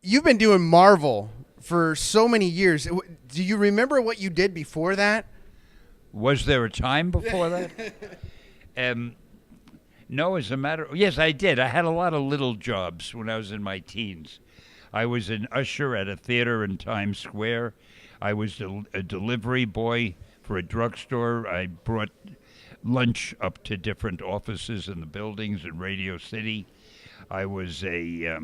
You've been doing Marvel for so many years. Do you remember what you did before that? Was there a time before that? um, no, as a matter. Yes, I did. I had a lot of little jobs when I was in my teens. I was an usher at a theater in Times Square. I was a delivery boy for a drugstore. I brought lunch up to different offices in the buildings in Radio City. I was a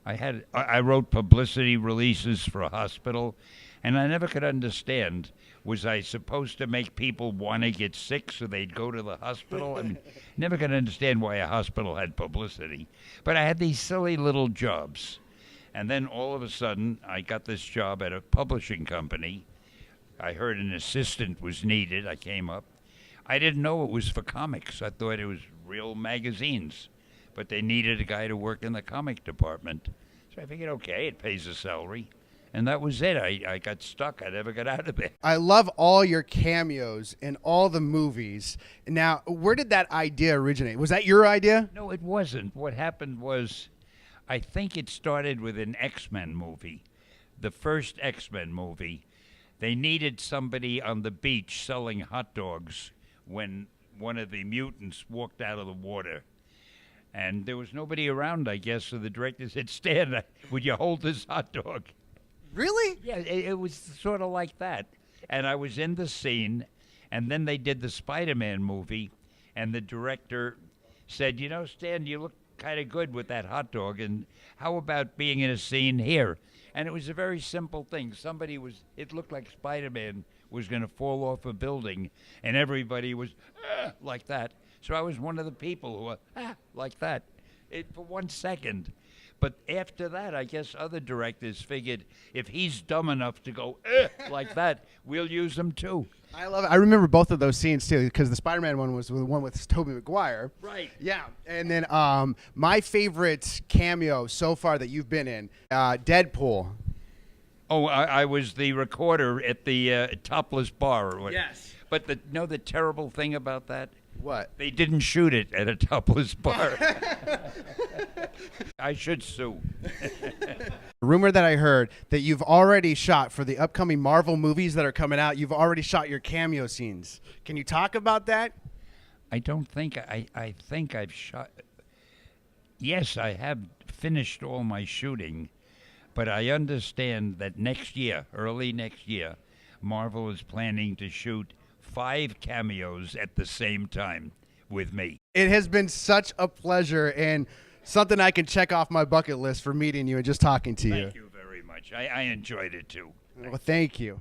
I wrote publicity releases for a hospital, and I never could understand, was I supposed to make people want to get sick so they'd go to the hospital? I mean, never could understand why a hospital had publicity. But I had these silly little jobs. And then all of a sudden, I got this job at a publishing company. I heard an assistant was needed. I came up. I didn't know it was for comics. I thought it was real magazines. But they needed a guy to work in the comic department. So I figured, okay, it pays a salary. And that was it. I got stuck. I never got out of it. I love all your cameos in all the movies. Now, where did that idea originate? Was that your idea? No, it wasn't. What happened was, I think it started with an X-Men movie. The first X-Men movie. They needed somebody on the beach selling hot dogs when one of the mutants walked out of the water. And there was nobody around, I guess, so the director said, Stan, would you hold this hot dog? Really? Yeah, it was sort of like that. And I was in the scene, and then they did the Spider-Man movie, and the director said, Stan, you look kind of good with that hot dog, and how about being in a scene here? And it was a very simple thing. It looked like Spider-Man was going to fall off a building, and everybody was like that. So I was one of the people who were like that for 1 second. But after that, I guess other directors figured if he's dumb enough to go like that, we'll use him too. I love it. I remember both of those scenes too, because the Spider-Man one was the one with Tobey Maguire. Right. Yeah. And then my favorite cameo so far that you've been in, Deadpool. Oh, I was the recorder at the Topless Bar. Yes. But the terrible thing about that? What? They didn't shoot it at a topless bar. I should sue. Rumor that I heard that you've already shot for the upcoming Marvel movies that are coming out. You've already shot your cameo scenes. Can you talk about that? I don't think I think I've shot. Yes, I have finished all my shooting, but I understand that next year, early next year, Marvel is planning to shoot 5 cameos at the same time with me. It has been such a pleasure and something I can check off my bucket list for meeting you and just talking to you. Thank you very much. I enjoyed it too. Well, thank you.